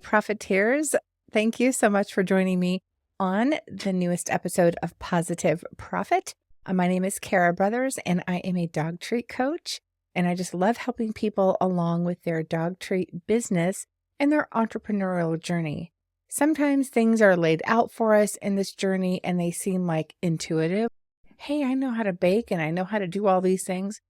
Profiteers, thank you so much for joining me on the newest episode of Positive Profit. My name is Kara Brothers, and I am a dog treat coach. And I just love helping people along with their dog treat business and their entrepreneurial journey. Sometimes things are laid out for us in this journey and they seem like intuitive. Hey, I know how to bake and I know how to do all these things.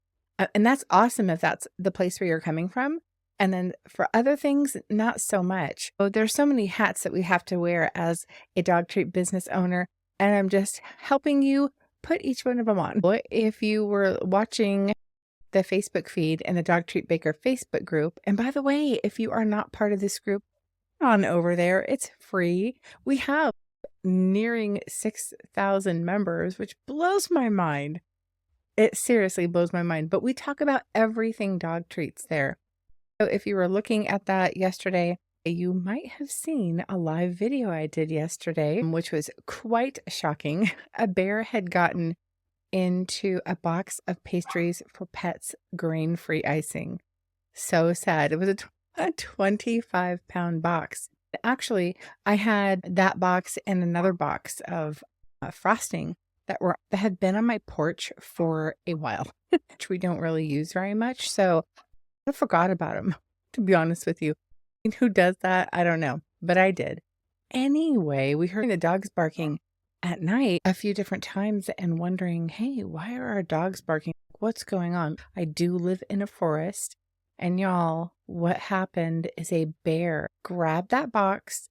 And that's awesome if that's the place where you're coming from. And then for other things, not so much. So there's so many hats that we have to wear as a dog treat business owner. And I'm just helping you put each one of them on. If you were watching the Facebook feed and the Dog Treat Baker Facebook group, and by the way, if you are not part of this group, on over there, it's free. We have nearing 6,000 members, which blows my mind. It seriously blows my mind. But we talk about everything dog treats there. So if you were looking at that yesterday, you might have seen a live video I did yesterday, which was quite shocking. A bear had gotten into a box of pastries for pets grain-free icing. So sad. It was a 25-pound box. Actually, I had that box and another box of frosting that had been on my porch for a while, which we don't really use very much. So I forgot about them, to be honest with you. And who does that? I don't know, but I did. Anyway, we heard the dogs barking at night a few different times and wondering, hey, why are our dogs barking? What's going on? I do live in a forest. And y'all, what happened is a bear grabbed that box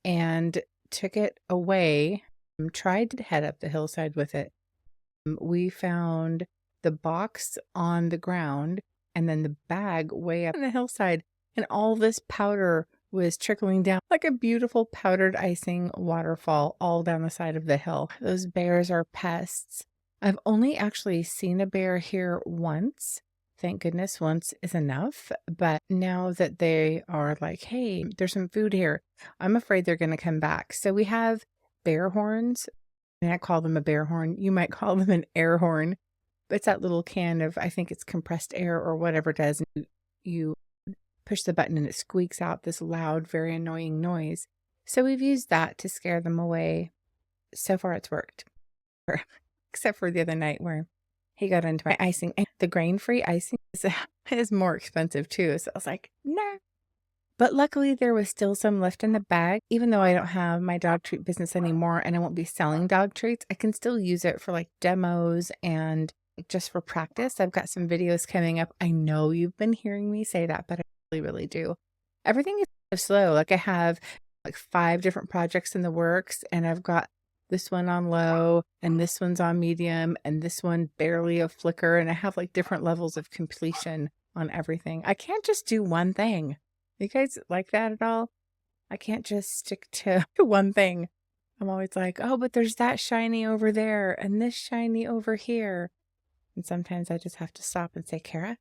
and took it away and tried to head up the hillside with it. We found the box on the ground and then the bag way up on the hillside, and all this powder was trickling down like a beautiful powdered icing waterfall all down the side of the hill. Those bears are pests. I've only actually seen a bear here once. Thank goodness once is enough. But now that they are like, hey, there's some food here, I'm afraid they're going to come back. So we have bear horns. And I call them a bear horn. You might call them an air horn. It's that little can of, I think it's compressed air or whatever it does. And you push the button and it squeaks out this loud, very annoying noise. So we've used that to scare them away. So far it's worked. Except for the other night where he got into my icing. And the grain-free icing is more expensive too. So I was like, nah. But luckily there was still some left in the bag. Even though I don't have my dog treat business anymore and I won't be selling dog treats, I can still use it for like demos and just for practice. I've got some videos coming up. I know you've been hearing me say that, but I really do. Everything is so slow. Like I have like 5 different projects in the works, and I've got this one on low and this one's on medium and this one barely a flicker, and I have like different levels of completion on everything. I can't just do one thing. You guys like that at all? I can't just stick to one thing. I'm always like, oh, but there's that shiny over there and this shiny over here. And sometimes I just have to stop and say, Kara,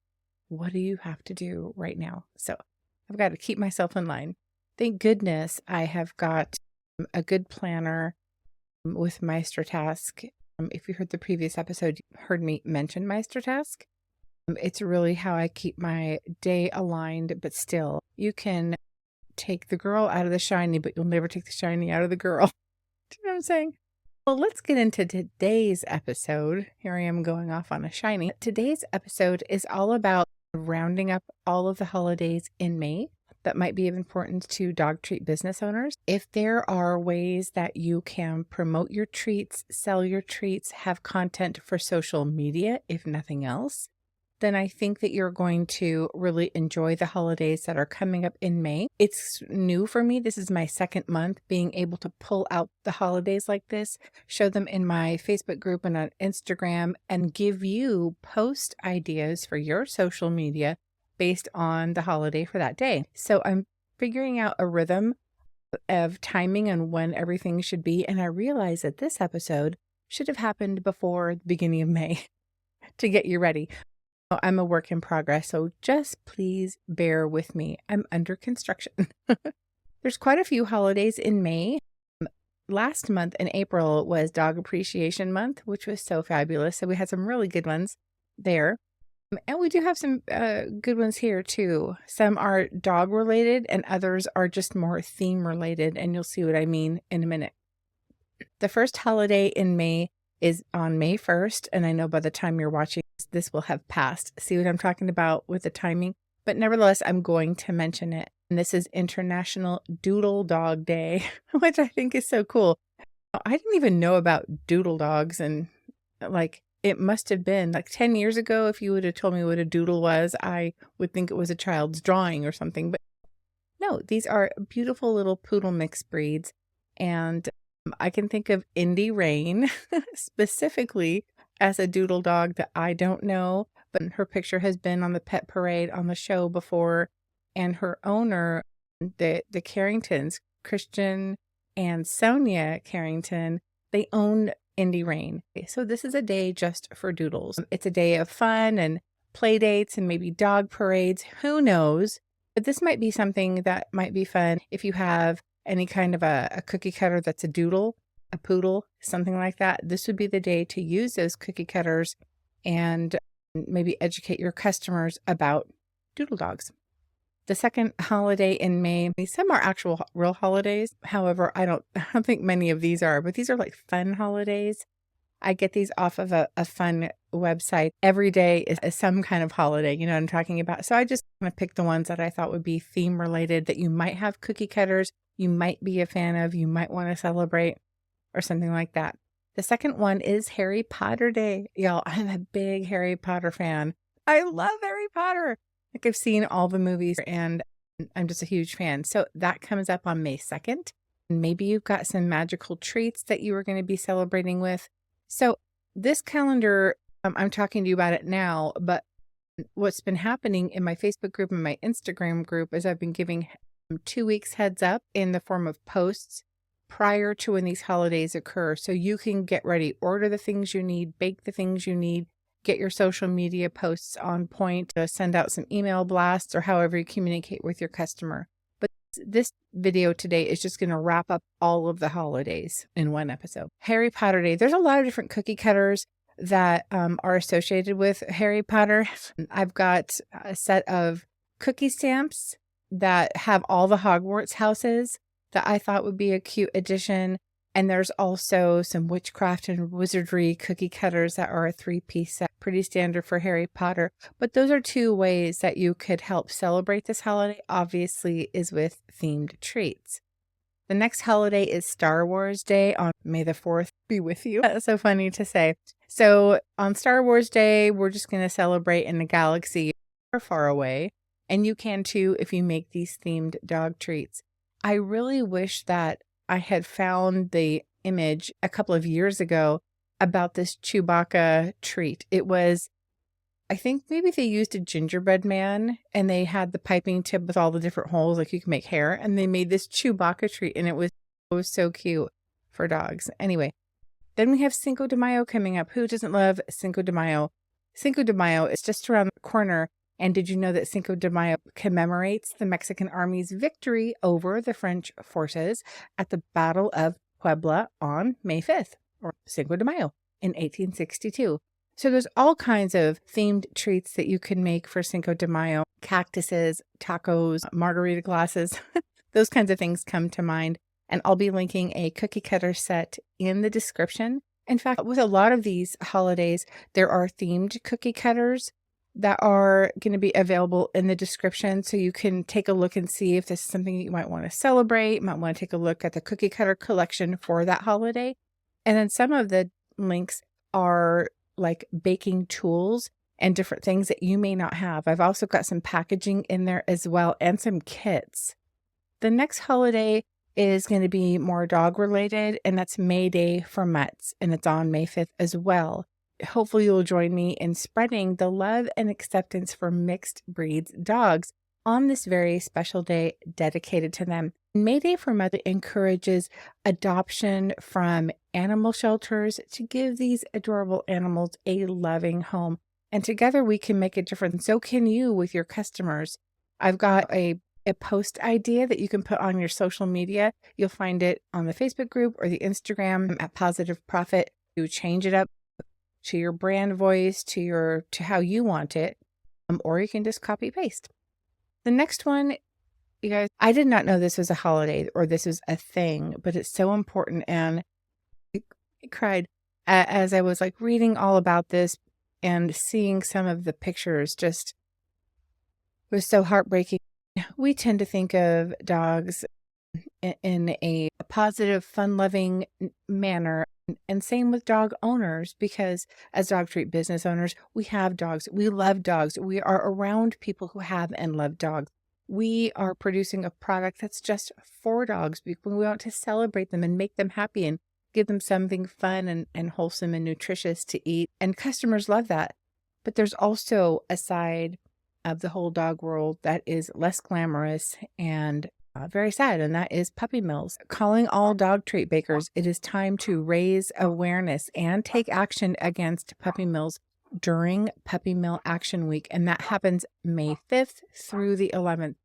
what do you have to do right now? So I've got to keep myself in line. Thank goodness I have got a good planner with MeisterTask. If you heard the previous episode, you heard me mention MeisterTask. It's really how I keep my day aligned, but still, you can take the girl out of the shiny, but you'll never take the shiny out of the girl. Do you know what I'm saying? Well, let's get into today's episode. Here I am going off on a shiny. Today's episode is all about rounding up all of the holidays in May that might be of importance to dog treat business owners. If there are ways that you can promote your treats, sell your treats, have content for social media, if nothing else, then I think that you're going to really enjoy the holidays that are coming up in May. It's new for me. This is my 2nd month being able to pull out the holidays like this, show them in my Facebook group and on Instagram, and give you post ideas for your social media based on the holiday for that day. So I'm figuring out a rhythm of timing and when everything should be. And I realize that this episode should have happened before the beginning of May to get you ready. I'm a work in progress, so just please bear with me. I'm under construction. There's quite a few holidays in May. Last month in April was Dog Appreciation Month, which was so fabulous. So we had some really good ones there. And we do have some good ones here too. Some are dog related and others are just more theme related. And you'll see what I mean in a minute. The first holiday in May is on May 1st. And I know by the time you're watching this will have passed. See what I'm talking about with the timing? But nevertheless, I'm going to mention it. And this is International Doodle Dog Day, which I think is so cool. I didn't even know about doodle dogs, and like it must have been like 10 years ago. If you would have told me what a doodle was, I would think it was a child's drawing or something. But no, these are beautiful little poodle mix breeds. And I can think of Indy Rain specifically as a doodle dog that I don't know, but her picture has been on the pet parade on the show before. And her owner, the Carringtons, Christian and Sonia Carrington, they own Indy Rain. So this is a day just for doodles. It's a day of fun and play dates and maybe dog parades. Who knows? But this might be something that might be fun if you have any kind of a cookie cutter that's a doodle, a poodle, something like that. This would be the day to use those cookie cutters and maybe educate your customers about doodle dogs. The second holiday in May, some are actual real holidays. However, I don't think many of these are, but these are like fun holidays. I get these off of a fun website. Every day is some kind of holiday, you know what I'm talking about. So I just kind of picked the ones that I thought would be theme related, that you might have cookie cutters, you might be a fan of, you might want to celebrate or something like that. The second one is Harry Potter Day. Y'all, I'm a big Harry Potter fan. I love Harry Potter. Like I've seen all the movies and I'm just a huge fan. So that comes up on May 2nd. Maybe you've got some magical treats that you are going to be celebrating with. So this calendar, I'm talking to you about it now, but what's been happening in my Facebook group and my Instagram group is I've been giving 2 weeks heads up in the form of posts prior to when these holidays occur. So you can get ready, order the things you need, bake the things you need, get your social media posts on point, send out some email blasts or however you communicate with your customer. But this video today is just going to wrap up all of the holidays in one episode. Harry Potter Day. There's a lot of different cookie cutters that are associated with Harry Potter. I've got a set of cookie stamps that have all the Hogwarts houses that I thought would be a cute addition. And there's also some witchcraft and wizardry cookie cutters that are a 3-piece set, pretty standard for Harry Potter. But those are 2 ways that you could help celebrate this holiday, obviously, is with themed treats. The next holiday is Star Wars Day on May the 4th. Be with you. That's so funny to say. So on Star Wars Day, we're just going to celebrate in a galaxy far, far away. And you can too if you make these themed dog treats. I really wish that I had found the image a couple of years ago about this Chewbacca treat. It was, I think maybe they used a gingerbread man and they had the piping tip with all the different holes, like you can make hair, and they made this Chewbacca treat and it was so cute for dogs. Anyway, then we have Cinco de Mayo coming up. Who doesn't love Cinco de Mayo? Cinco de Mayo is just around the corner. And did you know that Cinco de Mayo commemorates the Mexican Army's victory over the French forces at the Battle of Puebla on May 5th, or Cinco de Mayo in 1862? So there's all kinds of themed treats that you can make for Cinco de Mayo. Cactuses, tacos, margarita glasses, those kinds of things come to mind. And I'll be linking a cookie cutter set in the description. In fact, with a lot of these holidays, there are themed cookie cutters that are going to be available in the description. So you can take a look and see if this is something you might want to celebrate. You might want to take a look at the cookie cutter collection for that holiday. And then some of the links are like baking tools and different things that you may not have. I've also got some packaging in there as well and some kits. The next holiday is going to be more dog related, and that's May Day for Mutts, and it's on May 5th as well. Hopefully you'll join me in spreading the love and acceptance for mixed breeds dogs on this very special day dedicated to them. May Day for Mutts encourages adoption from animal shelters to give these adorable animals a loving home. And together we can make a difference. So can you with your customers. I've got a post idea that you can put on your social media. You'll find it on the Facebook group or the Instagram at Pawsitive Profit. You change it up to your brand voice, to how you want it. or you can just copy paste. The next one, you guys, I did not know this was a holiday or this was a thing, but it's so important. And I cried as I was like reading all about this and seeing some of the pictures. Just was so heartbreaking. We tend to think of dogs in a positive, fun-loving manner. And same with dog owners, because as dog treat business owners, we have dogs. We love dogs. We are around people who have and love dogs. We are producing a product that's just for dogs because we want to celebrate them and make them happy and give them something fun and wholesome and nutritious to eat. And customers love that. But there's also a side of the whole dog world that is less glamorous and very sad, and that is puppy mills. Calling all dog treat bakers, it is time to raise awareness and take action against puppy mills during Puppy Mill Action Week, and that happens May 5th through the 11th.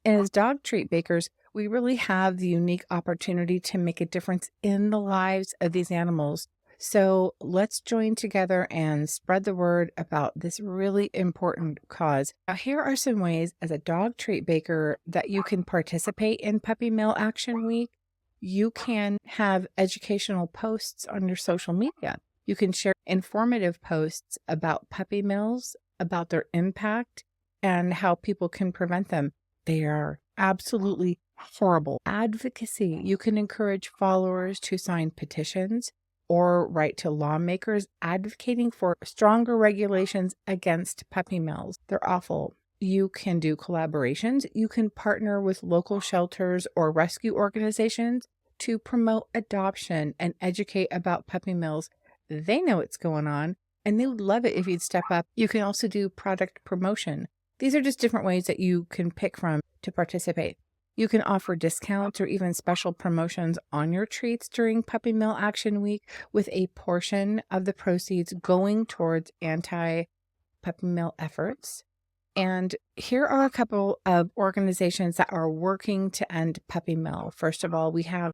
And as dog treat bakers, we really have the unique opportunity to make a difference in the lives of these animals. So let's join together and spread the word about this really important cause. Now, here are some ways as a dog treat baker that you can participate in Puppy Mill Action Week. You can have educational posts on your social media. You can share informative posts about puppy mills, about their impact, and how people can prevent them. They are absolutely horrible. Advocacy. You can encourage followers to sign petitions or write to lawmakers advocating for stronger regulations against puppy mills. They're awful. You can do collaborations. You can partner with local shelters or rescue organizations to promote adoption and educate about puppy mills. They know what's going on, and they would love it if you'd step up. You can also do product promotion. These are just different ways that you can pick from to participate. You can offer discounts or even special promotions on your treats during Puppy Mill Action Week, with a portion of the proceeds going towards anti-puppy mill efforts. And here are a couple of organizations that are working to end puppy mill. First of all, we have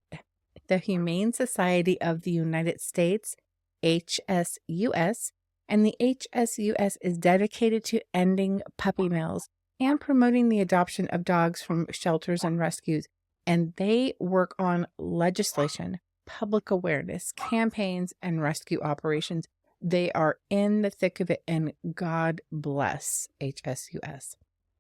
the Humane Society of the United States, HSUS, and the HSUS is dedicated to ending puppy mills and promoting the adoption of dogs from shelters and rescues. And they work on legislation, public awareness, campaigns, and rescue operations. They are in the thick of it, and God bless HSUS.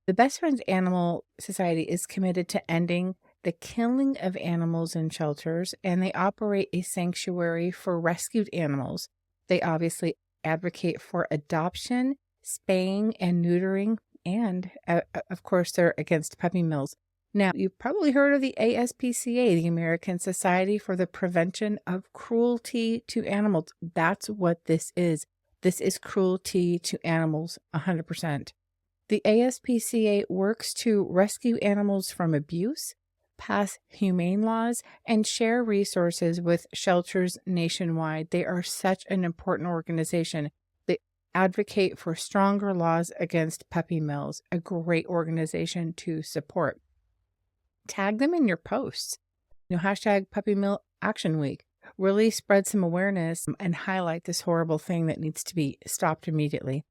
The Best Friends Animal Society is committed to ending the killing of animals in shelters, and they operate a sanctuary for rescued animals. They obviously advocate for adoption, spaying, and neutering, and of course, they're against puppy mills. Now, you've probably heard of the ASPCA, the American Society for the Prevention of Cruelty to Animals. That's what this is. This is cruelty to animals, 100%. The ASPCA works to rescue animals from abuse, pass humane laws, and share resources with shelters nationwide. They are such an important organization. They advocate for stronger laws against puppy mills, a great organization to support. Tag them in your posts. Hashtag Puppy Mill Action Week. Really spread some awareness and highlight this horrible thing that needs to be stopped immediately.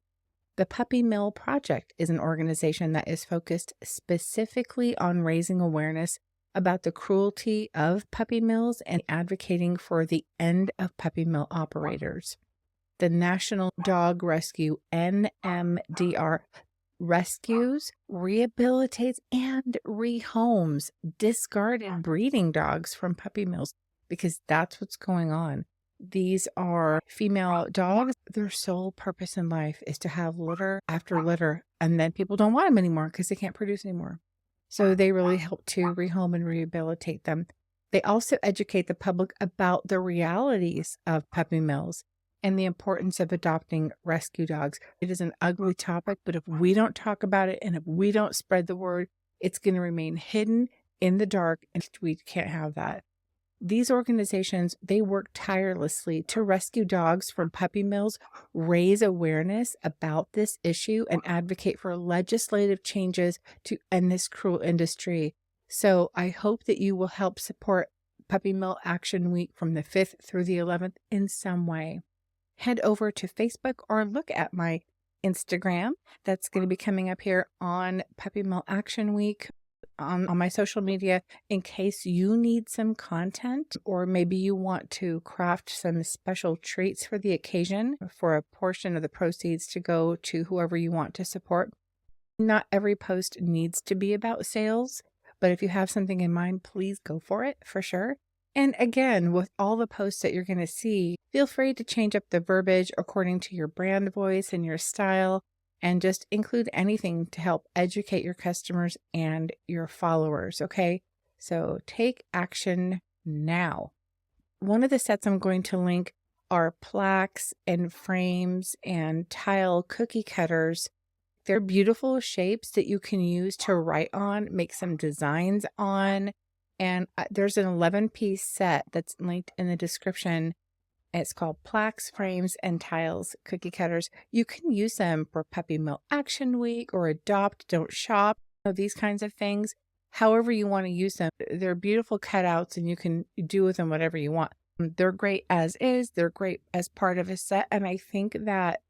The Puppy Mill Project is an organization that is focused specifically on raising awareness about the cruelty of puppy mills and advocating for the end of puppy mill operators. The National Dog Rescue, NMDR, rescues, rehabilitates, and rehomes discarded breeding dogs from puppy mills, because that's what's going on. These are female dogs. Their sole purpose in life is to have litter after litter, and then people don't want them anymore because they can't produce anymore. So they really help to rehome and rehabilitate them. They also educate the public about the realities of puppy mills and the importance of adopting rescue dogs. It is an ugly topic, but if we don't talk about it and if we don't spread the word, it's going to remain hidden in the dark, and we can't have that. These organizations, they work tirelessly to rescue dogs from puppy mills, raise awareness about this issue, and advocate for legislative changes to end this cruel industry. So I hope that you will help support Puppy Mill Action Week from the 5th through the 11th in some way. Head over to Facebook or look at my Instagram. That's going to be coming up here on Puppy Mill Action Week on my social media in case you need some content, or maybe you want to craft some special treats for the occasion for a portion of the proceeds to go to whoever you want to support. Not every post needs to be about sales, but if you have something in mind, please go for it for sure. And again, with all the posts that you're going to see, feel free to change up the verbiage according to your brand voice and your style, and just include anything to help educate your customers and your followers, okay? So take action now. One of the sets I'm going to link are plaques and frames and tile cookie cutters. They're beautiful shapes that you can use to write on, make some designs on. And there's an 11-piece set that's linked in the description. It's called Plaques, Frames, and Tiles Cookie Cutters. You can use them for Puppy Mill Action Week or Adopt, Don't Shop, these kinds of things. However you want to use them. They're beautiful cutouts and you can do with them whatever you want. They're great as is. They're great as part of a set. And I think that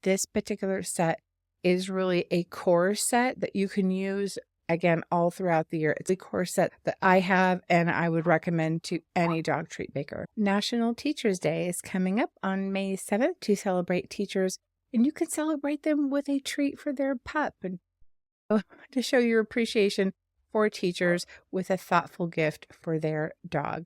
this particular set is really a core set that you can use again all throughout the year. It's a core set that I have and I would recommend to any dog treat maker. National Teachers Day is coming up on May 7th to celebrate teachers, and you can celebrate them with a treat for their pup and to show your appreciation for teachers with a thoughtful gift for their dog.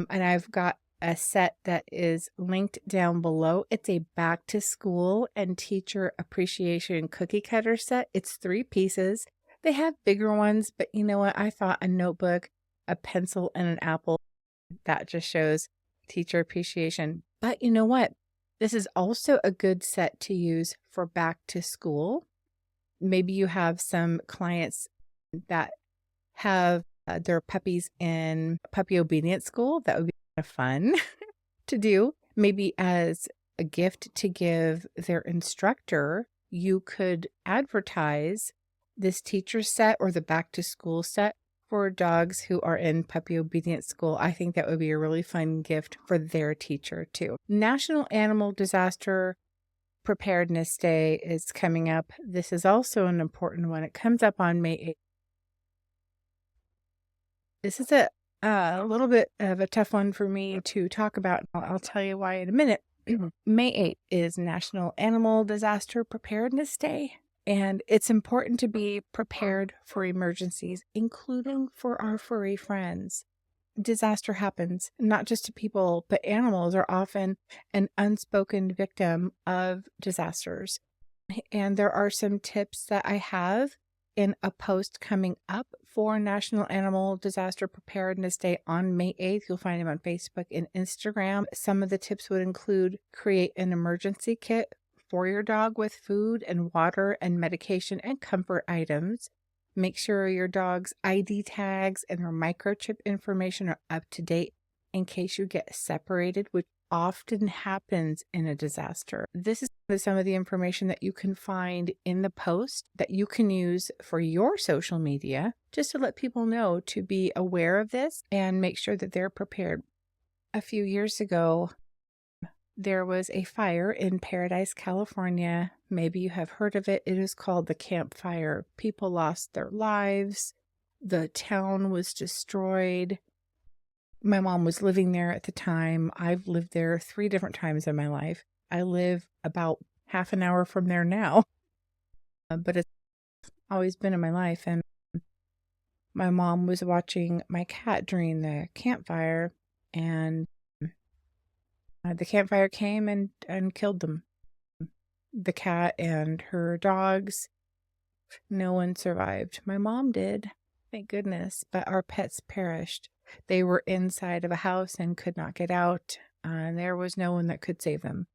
And I've got a set that is linked down below. It's a back to school and teacher appreciation cookie cutter set. It's 3 pieces. They have bigger ones, but you know what? I thought a notebook, a pencil, and an apple, that just shows teacher appreciation. But you know what? This is also a good set to use for back to school. Maybe you have some clients that have their puppies in puppy obedience school. That would be kind of fun to do. Maybe as a gift to give their instructor, you could advertise this teacher set or the back to school set for dogs who are in puppy obedience school. I think that would be a really fun gift for their teacher too. National Animal Disaster Preparedness Day is coming up. This is also an important one. It comes up on May 8th. This is a little bit of a tough one for me to talk about. I'll tell you why in a minute. May 8th is National Animal Disaster Preparedness Day. And it's important to be prepared for emergencies, including for our furry friends. Disaster happens, not just to people, but animals are often an unspoken victim of disasters. And there are some tips that I have in a post coming up for National Animal Disaster Preparedness Day on May 8th. You'll find them on Facebook and Instagram. Some of the tips would include create an emergency kit for your dog with food and water and medication and comfort items. Make sure your dog's ID tags and their microchip information are up to date in case you get separated, which often happens in a disaster. This is some of the information that you can find in the post that you can use for your social media, just to let people know to be aware of this and make sure that they're prepared. A few years ago, there was a fire in Paradise, California. Maybe you have heard of it. It is called the Camp Fire. People lost their lives. The town was destroyed. My mom was living there at the time. I've lived there 3 different times in my life. I live about half an hour from there now, but it's always been in my life. And my mom was watching my cat during the campfire, and the campfire came and killed them. The cat and her dogs. No one survived. My mom did, thank goodness, but our pets perished. They were inside of a house and could not get out, and there was no one that could save them.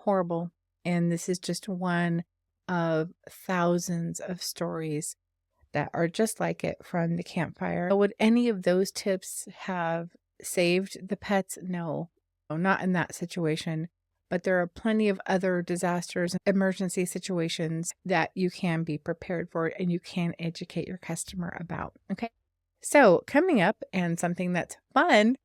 Horrible. And this is just one of thousands of stories that are just like it from the campfire. Would any of those tips have saved the pets? No, not in that situation. But there are plenty of other disasters and emergency situations that you can be prepared for and you can educate your customer about. Okay. So coming up, and something that's fun.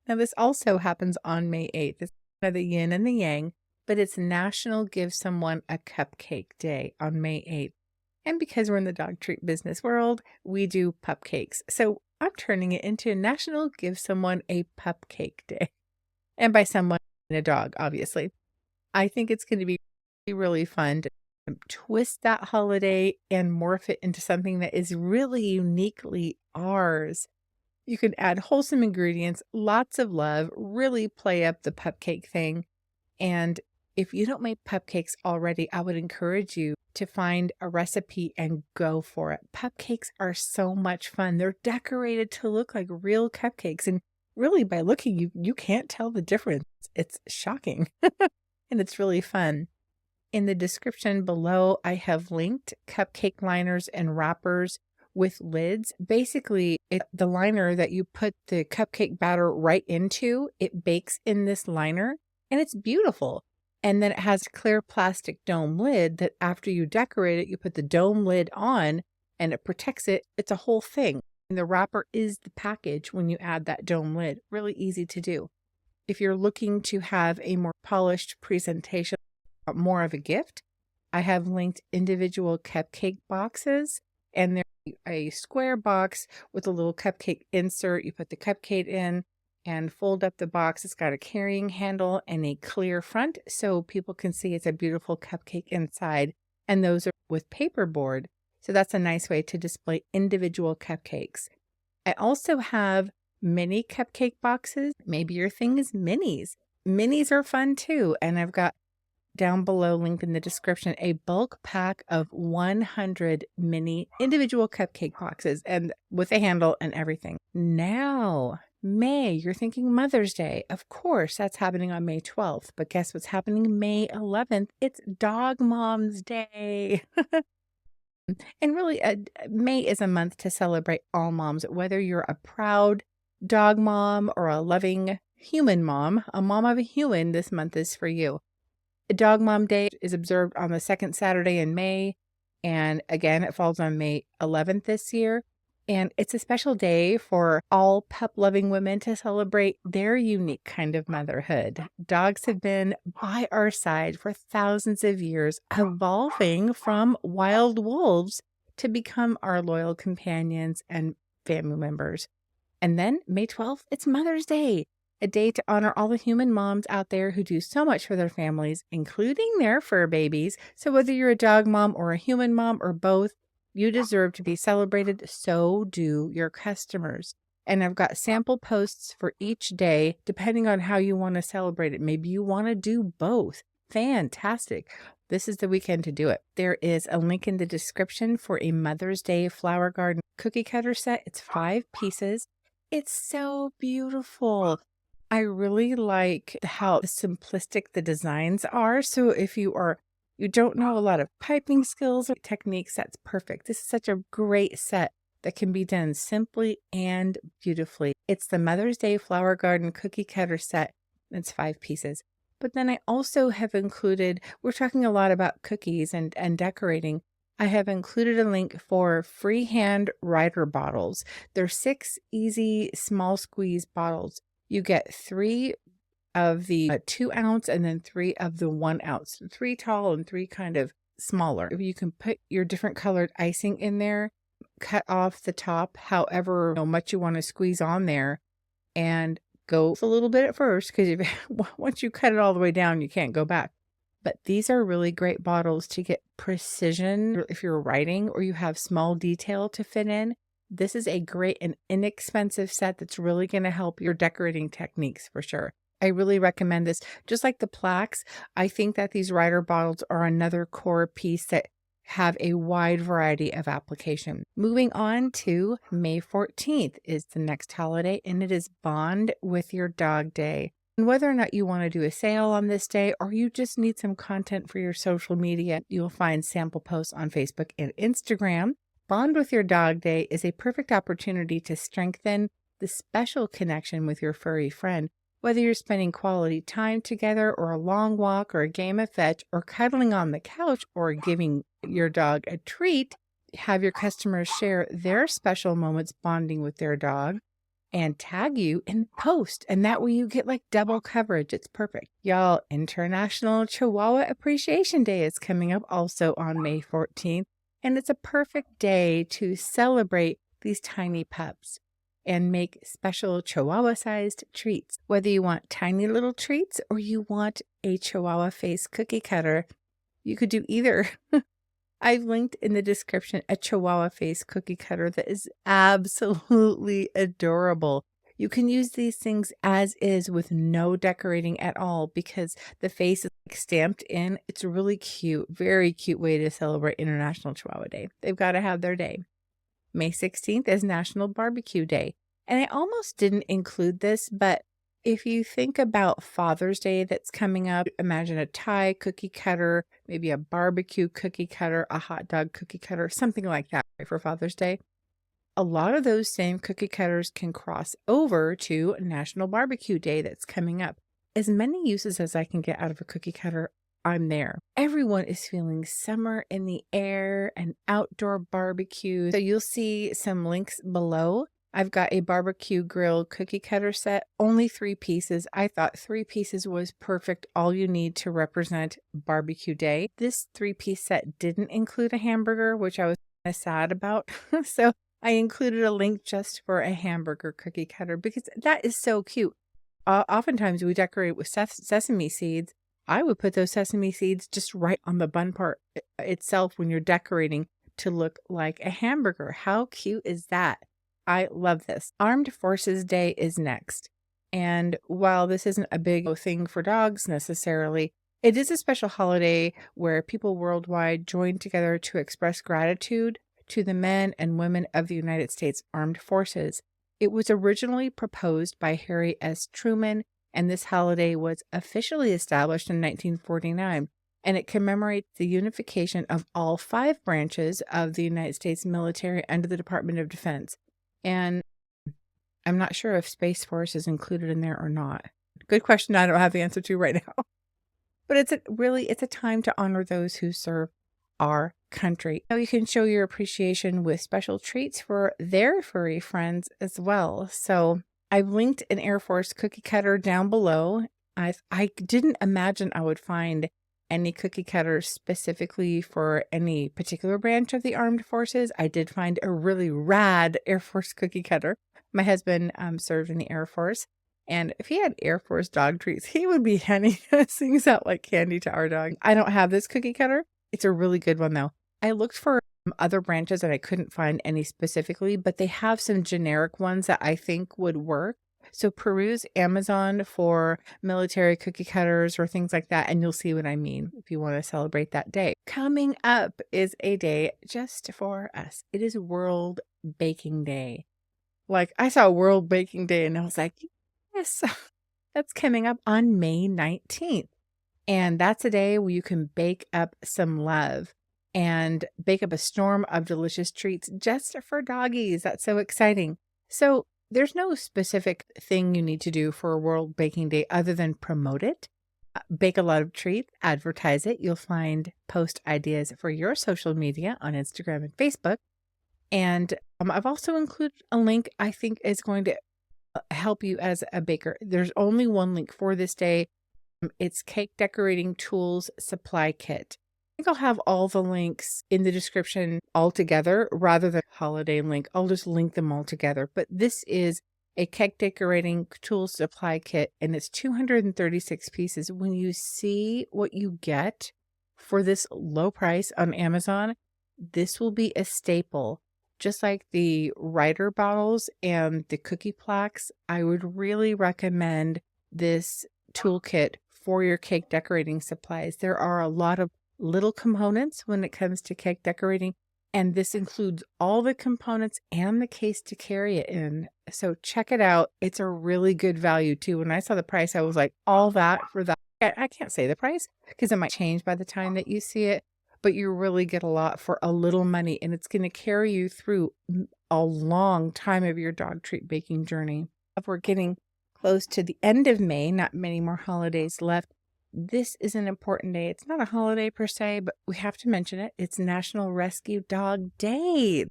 Now this also happens on May 8th. It's kind of the yin and the yang. but it's National Give Someone a Cupcake Day on May 8th. And because we're in the dog treat business world, we do pupcakes. So I'm turning it into National Give Someone a Pupcake Day. And by someone, a dog, obviously. I think it's going to be really fun to twist that holiday and morph it into something that is really uniquely ours. You can add wholesome ingredients, lots of love, really play up the pupcake thing. And if you don't make pupcakes already, I would encourage you to find a recipe and go for it. Pupcakes are so much fun. They're decorated to look like real cupcakes. And really, by looking, you can't tell the difference. It's shocking. And it's really fun. In the description below, I have linked cupcake liners and wrappers with lids. Basically, it's the liner that you put the cupcake batter right into. It bakes in this liner, and it's beautiful. And then it has a clear plastic dome lid that after you decorate it, you put the dome lid on and it protects it. It's a whole thing. And the wrapper is the package when you add that dome lid. Really easy to do. If you're looking to have a more polished presentation, more of a gift, I have linked individual cupcake boxes, and they're a square box with a little cupcake insert. You put the cupcake in and fold up the box. It's got a carrying handle and a clear front so people can see it's a beautiful cupcake inside. And those are with paperboard. So that's a nice way to display individual cupcakes. I also have mini cupcake boxes. Maybe your thing is minis. Minis are fun too. And I've got down below, linked in the description, a bulk pack of 100 mini individual cupcake boxes and with a handle and everything. Now, May, you're thinking Mother's Day. Of course, that's happening on May 12th. But guess what's happening May 11th? It's Dog Mom's Day. And really, May is a month to celebrate all moms, whether you're a proud dog mom or a loving human mom. A mom of a human, this month is for you. Dog Mom Day is observed on the second Saturday in May. And again, it falls on May 11th this year. And it's a special day for all pup-loving women to celebrate their unique kind of motherhood. Dogs have been by our side for thousands of years, evolving from wild wolves to become our loyal companions and family members. And then May 12th, it's Mother's Day, a day to honor all the human moms out there who do so much for their families, including their fur babies. So whether you're a dog mom or a human mom or both, you deserve to be celebrated. So do your customers. And I've got sample posts for each day, depending on how you want to celebrate it. Maybe you want to do both. Fantastic. This is the weekend to do it. There is a link in the description for a Mother's Day flower garden cookie cutter set. It's 5 pieces. It's so beautiful. I really like how simplistic the designs are. So if you don't know a lot of piping skills or techniques, that's perfect. This is such a great set that can be done simply and beautifully. It's the Mother's Day Flower Garden Cookie Cutter Set. It's 5 pieces. But then I also have included, we're talking a lot about cookies and decorating. I have included a link for freehand writer bottles. They're 6 easy small squeeze bottles. You get 3 of the 2 ounce and then 3 of the 1 ounce, 3 tall and 3 kind of smaller. You can put your different colored icing in there, cut off the top, however much you want to squeeze on there, and go a little bit at first, because once you cut it all the way down, you can't go back. But these are really great bottles to get precision if you're writing or you have small detail to fit in. This is a great and inexpensive set that's really going to help your decorating techniques for sure. I really recommend this. Just like the plaques, I think that these writer bottles are another core piece that have a wide variety of application. Moving on to May 14th is the next holiday, and it is Bond with Your Dog Day. And whether or not you want to do a sale on this day or you just need some content for your social media, you'll find sample posts on Facebook and Instagram. Bond with Your Dog Day is a perfect opportunity to strengthen the special connection with your furry friend. Whether you're spending quality time together or a long walk or a game of fetch or cuddling on the couch or giving your dog a treat, have your customers share their special moments bonding with their dog. and tag you in the post. And that way you get like double coverage. It's perfect. Y'all, International Chihuahua Appreciation Day is coming up also on May 14th. And it's a perfect day to celebrate these tiny pups and make special Chihuahua-sized treats. Whether you want tiny little treats or you want a Chihuahua face cookie cutter, you could do either. I've linked in the description a Chihuahua face cookie cutter that is absolutely adorable. You can use these things as is with no decorating at all because the face is like stamped in. It's really cute, very cute way to celebrate International Chihuahua Day. They've got to have their day. May 16th is National Barbecue Day. And I almost didn't include this, but if you think about Father's Day that's coming up, imagine a Thai cookie cutter, maybe a barbecue cookie cutter, a hot dog cookie cutter, something like that for Father's Day. A lot of those same cookie cutters can cross over to National Barbecue Day that's coming up. As many uses as I can get out of a cookie cutter, I'm there. Everyone is feeling summer in the air and outdoor barbecue. So you'll see some links below. I've got a barbecue grill cookie cutter set, only 3 pieces. I thought 3 pieces was perfect, all you need to represent barbecue day. This 3-piece set didn't include a hamburger, which I was kind of sad about. So I included a link just for a hamburger cookie cutter because that is so cute. Oftentimes we decorate with sesame seeds. I would put those sesame seeds just right on the bun part itself when you're decorating to look like a hamburger. How cute is that? I love this. Armed Forces Day is next. And while this isn't a big thing for dogs necessarily, it is a special holiday where people worldwide join together to express gratitude to the men and women of the United States Armed Forces. It was originally proposed by Harry S. Truman, and this holiday was officially established in 1949, and it commemorates the unification of all 5 branches of the United States military under the Department of Defense. And I'm not sure if Space Force is included in there or not. Good question I don't have the answer to right now. But it's a time to honor those who serve our country. Now you can show your appreciation with special treats for their furry friends as well. So I've linked an Air Force cookie cutter down below. I didn't imagine I would find any cookie cutters specifically for any particular branch of the armed forces. I did find a really rad Air Force cookie cutter. My husband served in the Air Force, and if he had Air Force dog treats, he would be handing those things out like candy to our dog. I don't have this cookie cutter. It's a really good one though. I looked for other branches and I couldn't find any specifically, but they have some generic ones that I think would work. So peruse Amazon for military cookie cutters or things like that, and you'll see what I mean if you want to celebrate that day. Coming up is a day just for us. It is World Baking Day. Like, I saw World Baking Day and I was like, yes, that's coming up on May 19th. And that's a day where you can bake up some love and bake up a storm of delicious treats just for doggies. That's so exciting. So there's no specific thing you need to do for World Baking Day other than promote it, bake a lot of treats, advertise it. You'll find post ideas for your social media on Instagram and Facebook. And I've also included a link I think is going to help you as a baker. There's only one link for this day. It's Cake Decorating Tools Supply Kit. I think I'll have all the links in the description all together rather than a holiday link. I'll just link them all together. But this is a cake decorating tools supply kit, and it's 236 pieces. When you see what you get for this low price on Amazon, this will be a staple. Just like the Rider bottles and the cookie plaques, I would really recommend this toolkit for your cake decorating supplies. There are a lot of little components when it comes to cake decorating, and this includes all the components and the case to carry it in. So check it out. It's a really good value too. When I saw the price, I was like, all that for that. I can't say the price because it might change by the time that you see it, but you really get a lot for a little money, and it's going to carry you through a long time of your dog treat baking journey. We're getting close to the end of May, not many more holidays left. This is an important day. It's not a holiday per se, but we have to mention it. It's National Rescue Dog Day.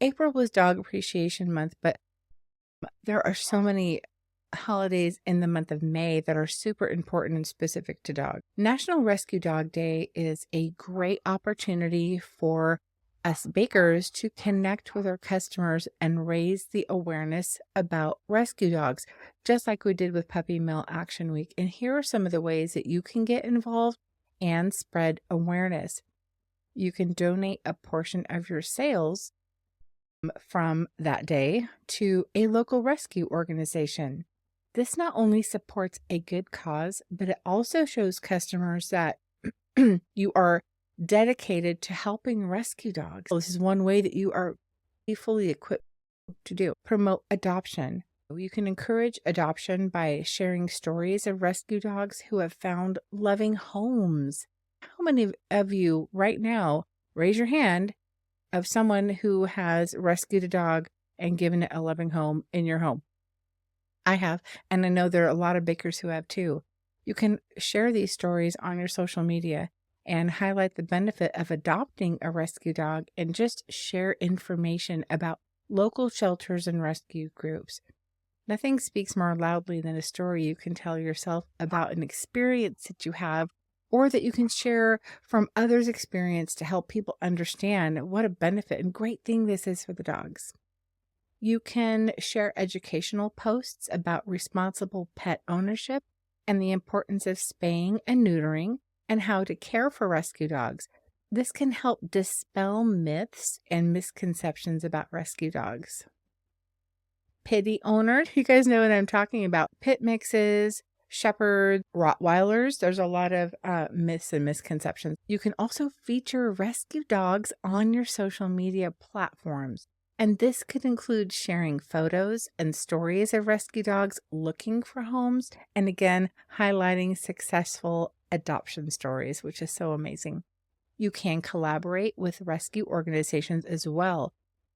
April was Dog Appreciation Month, but There are so many holidays in the month of May that are super important and specific to dogs. National Rescue Dog Day is a great opportunity for us bakers to connect with our customers and raise the awareness about rescue dogs, just like we did with Puppy Mill Action Week. And here are some of the ways that you can get involved and spread awareness. You can donate a portion of your sales from that day to a local rescue organization. This not only supports a good cause, but it also shows customers that you are dedicated to helping rescue dogs. This is one way that you are fully equipped to do. Promote adoption. You can encourage adoption by sharing stories of rescue dogs who have found loving homes. How many of you right now, raise your hand, of someone who has rescued a dog and given it a loving home in your home? I have, and I know there are a lot of bakers who have too. You can share these stories on your social media and highlight the benefit of adopting a rescue dog, and just share information about local shelters and rescue groups. Nothing speaks more loudly than a story you can tell yourself about an experience that you have, or that you can share from others' experience to help people understand what a benefit and great thing this is for the dogs. You can share educational posts about responsible pet ownership and the importance of spaying and neutering and how to care for rescue dogs. This can help dispel myths and misconceptions about rescue dogs. Pitty owner, you guys know what I'm talking about. Pit mixes, Shepherd, Rottweilers. There's a lot of myths and misconceptions. You can also feature rescue dogs on your social media platforms. And this could include sharing photos and stories of rescue dogs looking for homes. And again, highlighting successful adoption stories, which is so amazing. You can collaborate with rescue organizations as well.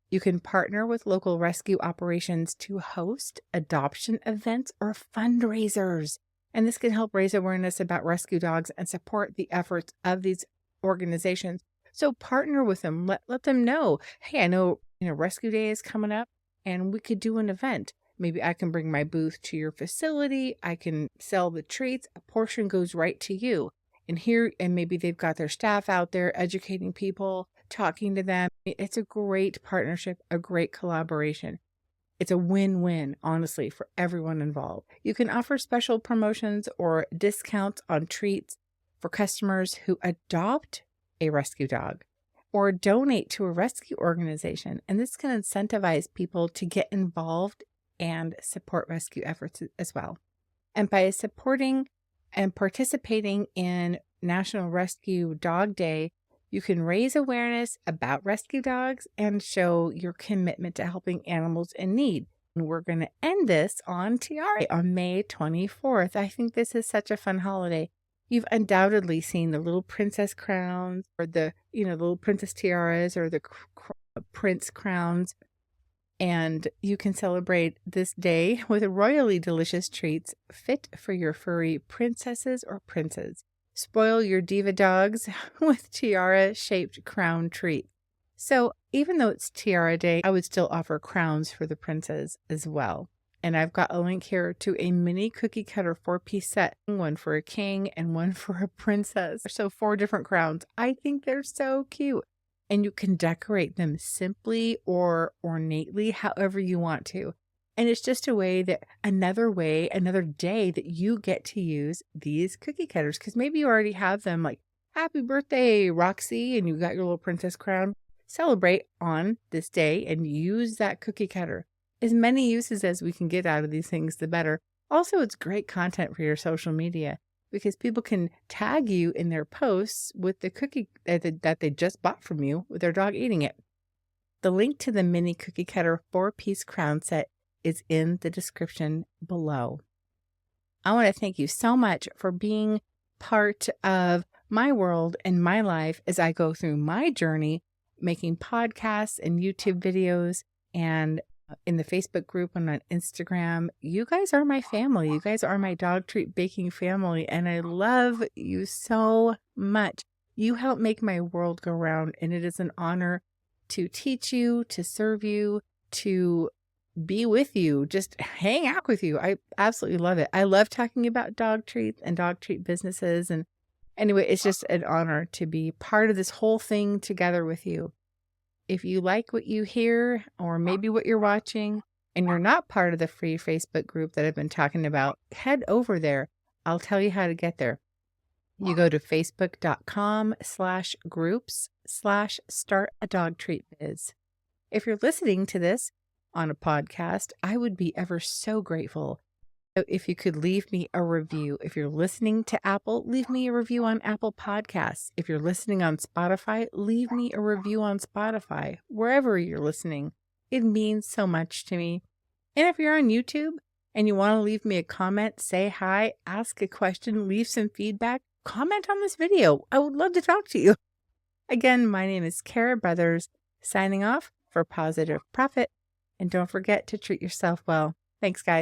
You can partner with local rescue operations to host adoption events or fundraisers. And this can help raise awareness about rescue dogs and support the efforts of these organizations. So partner with them. Let them know, hey, I know Rescue Day is coming up and we could do an event. Maybe I can bring my booth to your facility. I can sell the treats. A portion goes right to you. And maybe they've got their staff out there educating people, talking to them. It's a great partnership, a great collaboration. It's a win-win, honestly, for everyone involved. You can offer special promotions or discounts on treats for customers who adopt a rescue dog or donate to a rescue organization. And this can incentivize people to get involved and support rescue efforts as well. And by supporting and participating in National Rescue Dog Day, you can raise awareness about rescue dogs and show your commitment to helping animals in need. And we're going to end this on Tiara on May 24th. I think this is such a fun holiday. You've undoubtedly seen the little princess crowns or the little princess tiaras or the prince crowns. And you can celebrate this day with royally delicious treats fit for your furry princesses or princes. Spoil your diva dogs with tiara-shaped crown treats. So even though it's Tiara Day, I would still offer crowns for the princes as well. And I've got a link here to a mini cookie cutter 4-piece set, one for a king and one for a princess. So 4 different crowns. I think they're so cute. And you can decorate them simply or ornately, however you want to. And it's just another day that you get to use these cookie cutters. Because maybe you already have them, like, happy birthday, Roxy, and you got your little princess crown. Celebrate on this day and use that cookie cutter. As many uses as we can get out of these things, the better. Also, it's great content for your social media, because people can tag you in their posts with the cookie that they just bought from you with their dog eating it. The link to the mini cookie cutter 4-piece crown set is in the description below. I want to thank you so much for being part of my world and my life as I go through my journey making podcasts and YouTube videos and in the Facebook group and on Instagram. You guys are my family. You guys are my dog treat baking family, and I love you so much. You help make my world go round, and it is an honor to teach you, to serve you, to be with you, just hang out with you. I absolutely love it. I love talking about dog treats and dog treat businesses. And anyway, it's just an honor to be part of this whole thing together with you. If you like what you hear, or maybe what you're watching, and you're not part of the free Facebook group that I've been talking about, head over there. I'll tell you how to get there. You go to facebook.com/groups/start-a-dog-treat-biz. If you're listening to this on a podcast, I would be ever so grateful if you could leave me a review. If you're listening to Apple, leave me a review on Apple Podcasts. If you're listening on Spotify, leave me a review on Spotify. Wherever you're listening, it means so much to me. And if you're on YouTube and you want to leave me a comment, say hi, ask a question, leave some feedback, comment on this video. I would love to talk to you. Again, my name is Tiara Brothers, signing off for Positive Profit. And don't forget to treat yourself well. Thanks, guys.